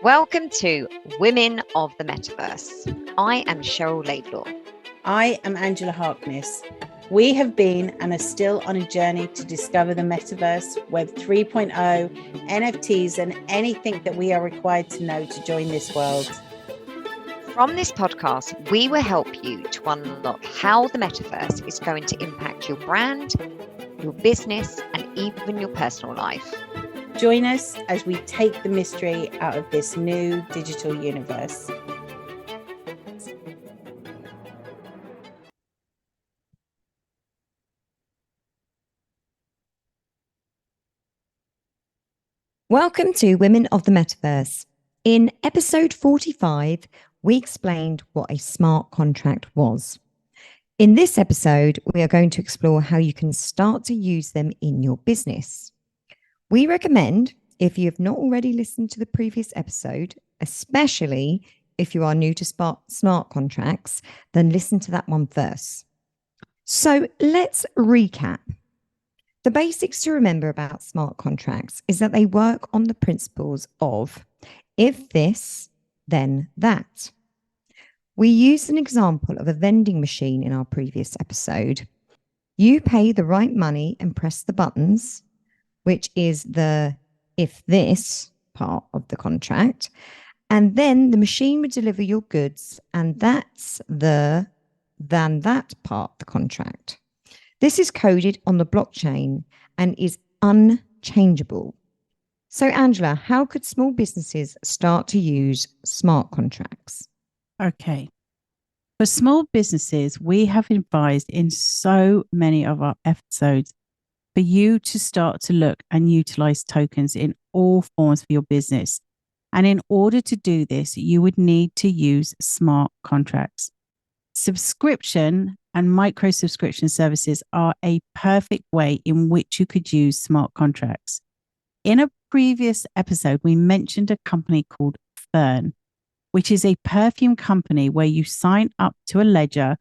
Welcome to Women of the Metaverse. I am Cheryl Laidlaw. I am Angela Harkness. We have been and are still on a journey to discover the Metaverse, Web 3.0, NFTs, and anything that we are required to know to join this world. From this podcast, we will help you to unlock how the Metaverse is going to impact your brand, your business, and even your personal life. Join us as we take the mystery out of this new digital universe. Welcome to Women of the Metaverse. In episode 45, we explained what a smart contract was. In this episode, we are going to explore how you can start to use them in your business. We recommend, if you have not already listened to the previous episode, especially if you are new to smart contracts, then listen to that one first. So let's recap. The basics to remember about smart contracts is that they work on the principles of if this, then that. We used an example of a vending machine in our previous episode. You pay the right money and press the buttons, which is the if this part of the contract, and then the machine would deliver your goods, and that's the than that part of the contract. This is coded on the blockchain and is unchangeable. So, Angela, how could small businesses start to use smart contracts? Okay. For small businesses, we have advised in so many of our episodes for you to start to look and utilize tokens in all forms for your business. And in order to do this, you would need to use smart contracts. Subscription and micro subscription services are a perfect way in which you could use smart contracts. In a previous episode, we mentioned a company called Fern, which is a perfume company where you sign up to a ledger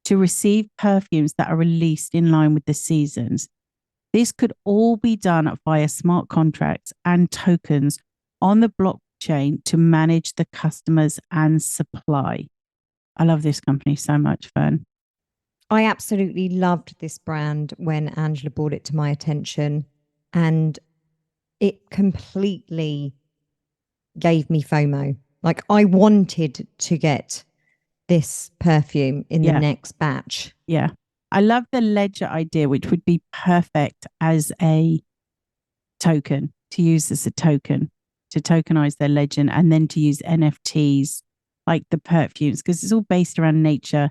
to receive perfumes that are released in line with the seasons. This could all be done via smart contracts and tokens on the blockchain to manage the customers and supply. I love this company so much, Fern. I absolutely loved this brand when Angela brought it to my attention, and it completely gave me FOMO. Like, I wanted to get this perfume in the next batch. Yeah. I love the ledger idea, which would be perfect as a token, to use as a token, to tokenize their ledger, and then to use NFTs like the perfumes, because it's all based around nature.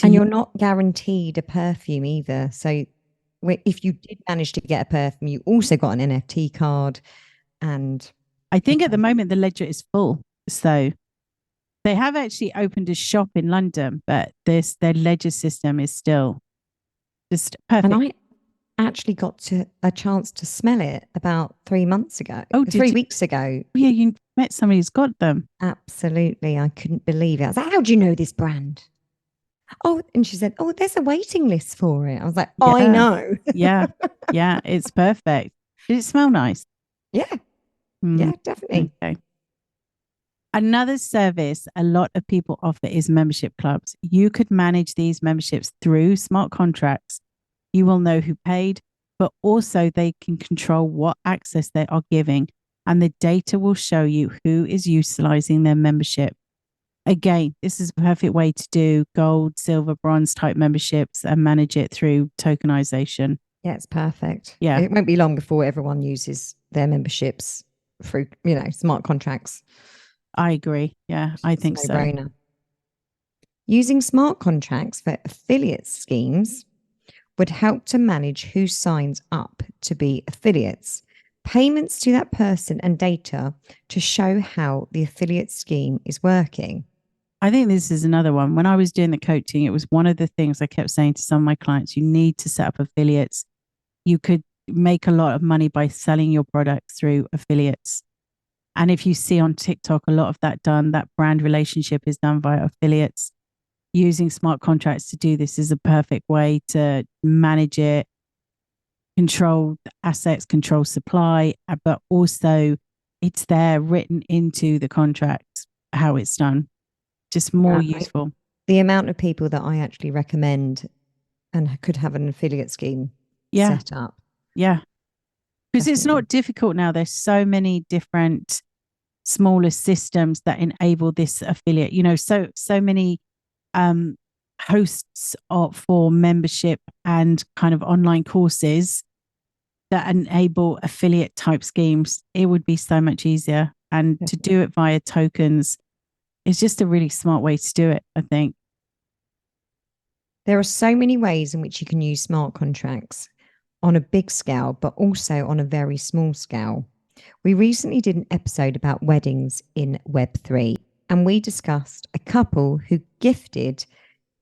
And you're not guaranteed a perfume either. So if you did manage to get a perfume, you also got an NFT card. And I think at the moment the ledger is full. So they have actually opened a shop in London, but their ledger system is still just perfect. And I actually got a chance to smell it about 3 months ago. Oh, 3 weeks ago. Yeah, you met somebody who's got them. Absolutely. I couldn't believe it. I was like, how do you know this brand? Oh, and she said, oh, there's a waiting list for it. I was like, I know. Yeah, it's perfect. Did it smell nice? Yeah. Yeah, definitely. Okay. Another service a lot of people offer is membership clubs. You could manage these memberships through smart contracts. You will know who paid, but also they can control what access they are giving, and the data will show you who is utilizing their membership. Again, this is a perfect way to do gold, silver, bronze type memberships and manage it through tokenization. Yeah, it's perfect. Yeah. It won't be long before everyone uses their memberships through, smart contracts. I agree. Yeah, I think so. No-brainer. Using smart contracts for affiliate schemes would help to manage who signs up to be affiliates, payments to that person, and data to show how the affiliate scheme is working. I think this is another one. When I was doing the coaching, it was one of the things I kept saying to some of my clients, you need to set up affiliates. You could make a lot of money by selling your products through affiliates. And if you see on TikTok, a lot of that brand relationship is done via affiliates. Using smart contracts to do this is a perfect way to manage it, control assets, control supply, but also it's there written into the contract how it's done. Just more useful. The amount of people that I actually recommend and could have an affiliate scheme set up. Yeah. Because it's not difficult now. There's so many different smaller systems that enable this affiliate, so many hosts for membership and kind of online courses that enable affiliate type schemes. It would be so much easier. And to do it via tokens is just a really smart way to do it, I think. There are so many ways in which you can use smart contracts on a big scale, but also on a very small scale. We recently did an episode about weddings in Web3, and we discussed a couple who gifted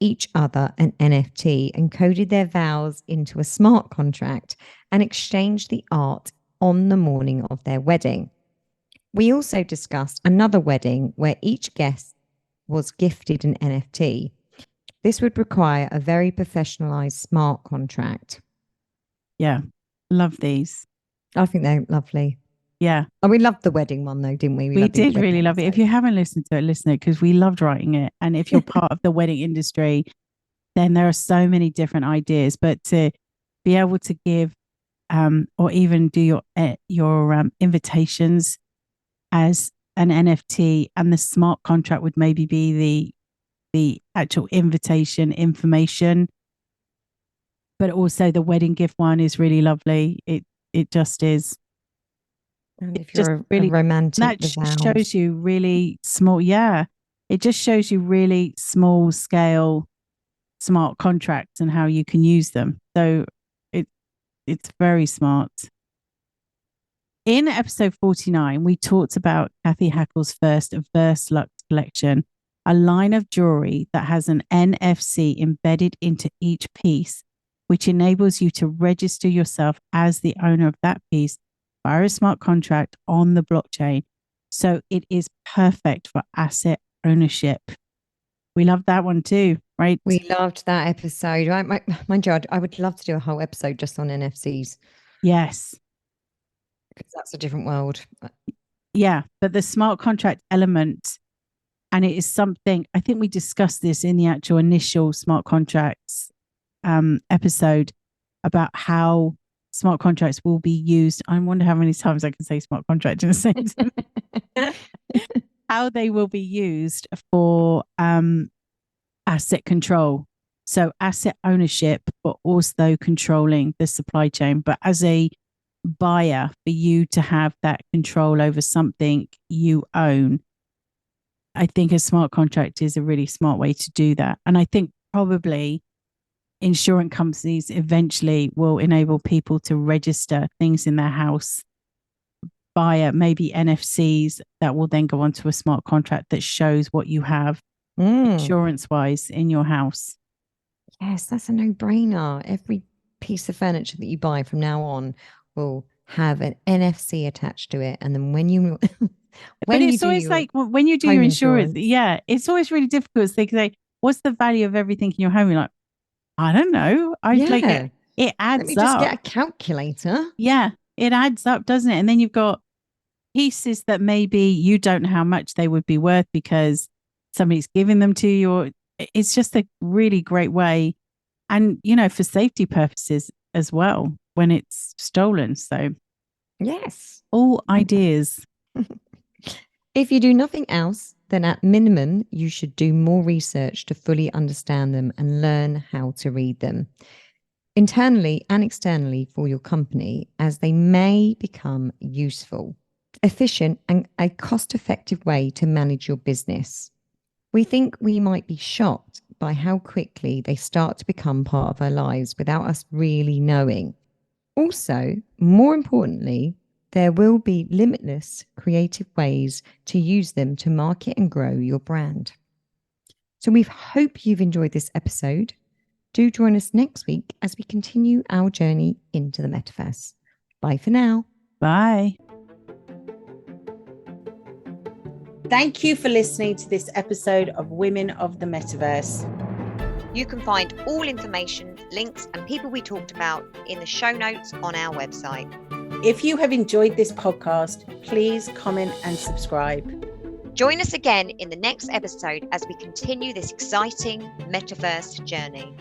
each other an NFT and coded their vows into a smart contract and exchanged the art on the morning of their wedding. We also discussed another wedding where each guest was gifted an NFT. This would require a very professionalized smart contract. Yeah, love these. I think they're lovely. Yeah. And we loved the wedding one though, didn't we? We did really love it. If you haven't listened to it, listen to it because we loved writing it. And if you're part of the wedding industry, then there are so many different ideas. But to be able to give or even do your invitations as an NFT, and the smart contract would maybe be the actual invitation information. But also the wedding gift one is really lovely. It just is. And if you're really romantic, that shows you really small. Yeah, it just shows you really small scale smart contracts and how you can use them. So it's very smart. In episode 49, we talked about Kathy Hackle's first Verse Lux collection, a line of jewelry that has an NFC embedded into each piece, which enables you to register yourself as the owner of that piece via a smart contract on the blockchain. So it is perfect for asset ownership. We love that one too, right? We loved that episode. Mind you, I would love to do a whole episode just on NFCs. Yes. Because that's a different world. Yeah, but the smart contract element, and it is something, I think we discussed this in the actual initial smart contracts episode about how smart contracts will be used. I wonder how many times I can say smart contract in a sentence. How they will be used for asset control. So asset ownership, but also controlling the supply chain. But as a buyer, for you to have that control over something you own, I think a smart contract is a really smart way to do that. And I think probably insurance companies eventually will enable people to register things in their house via maybe NFCs that will then go onto a smart contract that shows what you have insurance wise in your house. Yes, that's a no-brainer. Every piece of furniture that you buy from now on will have an NFC attached to it. And then when you but it's always like when you do your insurance, yeah, it's always really difficult. They say, what's the value of everything in your home? You're like, I don't know. Like it adds up. Let me just get a calculator. Yeah, it adds up, doesn't it? And then you've got pieces that maybe you don't know how much they would be worth because somebody's giving them to you. Or it's just a really great way. And, for safety purposes as well when it's stolen. So, yes, all ideas. If you do nothing else, then at minimum, you should do more research to fully understand them and learn how to read them internally and externally for your company, as they may become useful, efficient, and a cost-effective way to manage your business. We think we might be shocked by how quickly they start to become part of our lives without us really knowing. Also, more importantly, there will be limitless creative ways to use them to market and grow your brand. So we hope you've enjoyed this episode. Do join us next week as we continue our journey into the metaverse. Bye for now. Bye. Thank you for listening to this episode of Women of the Metaverse. You can find all information, links, and people we talked about in the show notes on our website. If you have enjoyed this podcast, please comment and subscribe. Join us again in the next episode as we continue this exciting metaverse journey.